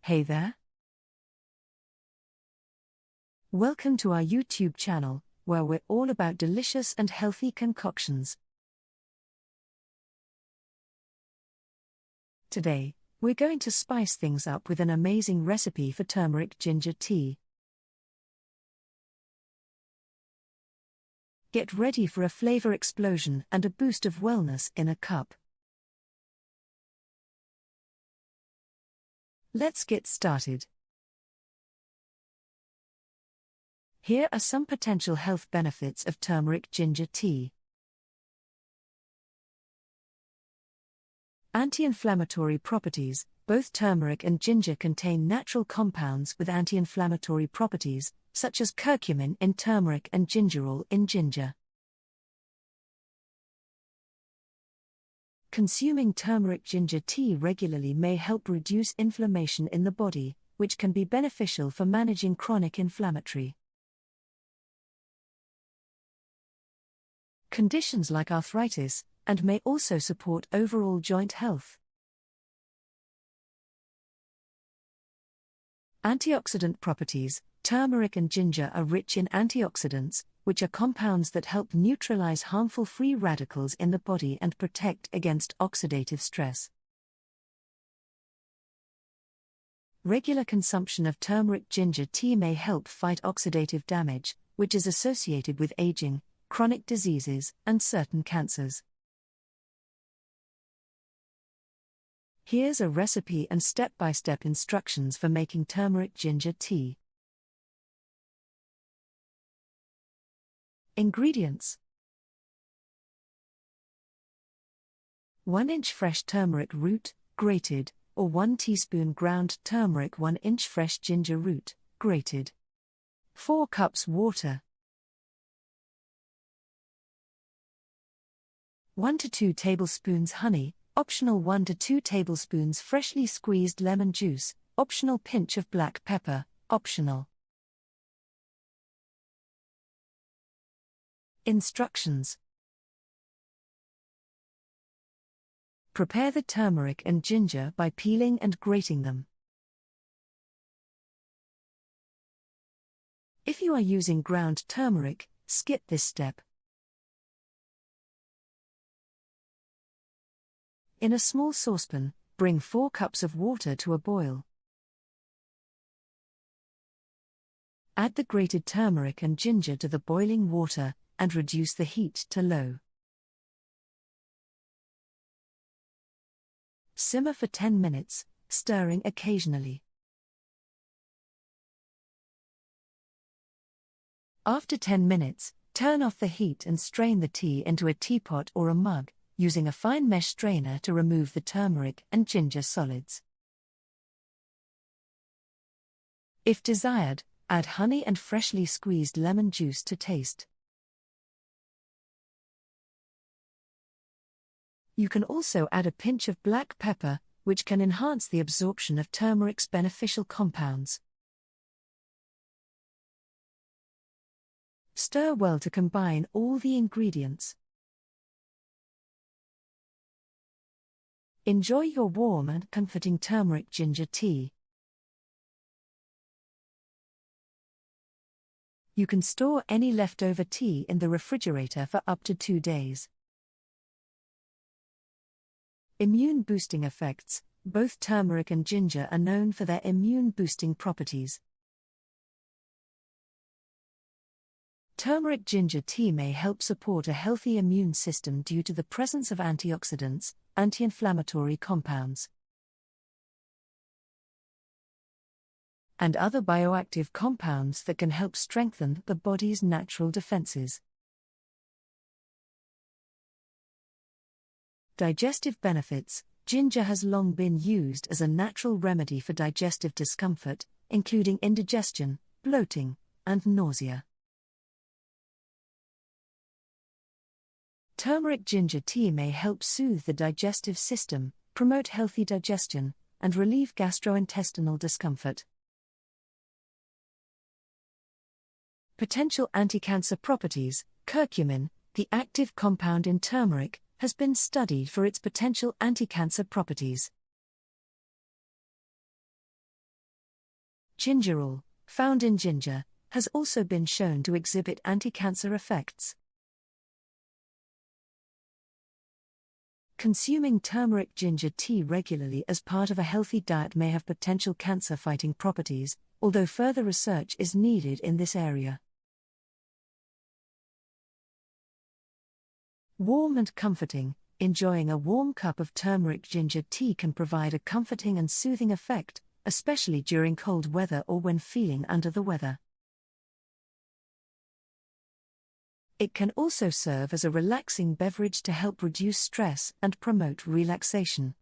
Hey there! Welcome to our YouTube channel, where we're all about delicious and healthy concoctions. Today, we're going to spice things up with an amazing recipe for turmeric ginger tea. Get ready for a flavor explosion and a boost of wellness in a cup. Let's get started. Here are some potential health benefits of turmeric ginger tea. Anti-inflammatory properties. Both turmeric and ginger contain natural compounds with anti-inflammatory properties, such as curcumin in turmeric and gingerol in ginger. Consuming turmeric ginger tea regularly may help reduce inflammation in the body, which can be beneficial for managing chronic inflammatory conditions like arthritis, and may also support overall joint health. Antioxidant properties. Turmeric and ginger are rich in antioxidants, which are compounds that help neutralize harmful free radicals in the body and protect against oxidative stress. Regular consumption of turmeric ginger tea may help fight oxidative damage, which is associated with aging, chronic diseases, and certain cancers. Here's a recipe and step-by-step instructions for making turmeric ginger tea. Ingredients: 1 inch fresh turmeric root, grated, or 1 teaspoon ground turmeric, 1 inch fresh ginger root, grated. 4 cups water. 1 to 2 tablespoons honey, optional. 1 to 2 tablespoons freshly squeezed lemon juice, optional. Pinch of black pepper, optional. Instructions: prepare the turmeric and ginger by peeling and grating them. If you are using ground turmeric, skip this step. In a small saucepan, bring 4 cups of water to a boil. Add the grated turmeric and ginger to the boiling water, and reduce the heat to low. Simmer for 10 minutes, stirring occasionally. After 10 minutes, turn off the heat and strain the tea into a teapot or a mug, using a fine mesh strainer to remove the turmeric and ginger solids. If desired, add honey and freshly squeezed lemon juice to taste. You can also add a pinch of black pepper, which can enhance the absorption of turmeric's beneficial compounds. Stir well to combine all the ingredients. Enjoy your warm and comforting turmeric ginger tea. You can store any leftover tea in the refrigerator for up to 2 days. Immune boosting effects. Both turmeric and ginger are known for their immune boosting properties. Turmeric ginger tea may help support a healthy immune system due to the presence of antioxidants, anti-inflammatory compounds, and other bioactive compounds that can help strengthen the body's natural defenses. Digestive benefits. Ginger has long been used as a natural remedy for digestive discomfort, including indigestion, bloating, and nausea. Turmeric ginger tea may help soothe the digestive system, promote healthy digestion, and relieve gastrointestinal discomfort. Potential anti-cancer properties. Curcumin, the active compound in turmeric, has been studied for its potential anti-cancer properties. Gingerol, found in ginger, has also been shown to exhibit anti-cancer effects. Consuming turmeric ginger tea regularly as part of a healthy diet may have potential cancer-fighting properties, although further research is needed in this area. Warm and comforting. Enjoying a warm cup of turmeric ginger tea can provide a comforting and soothing effect, especially during cold weather or when feeling under the weather. It can also serve as a relaxing beverage to help reduce stress and promote relaxation.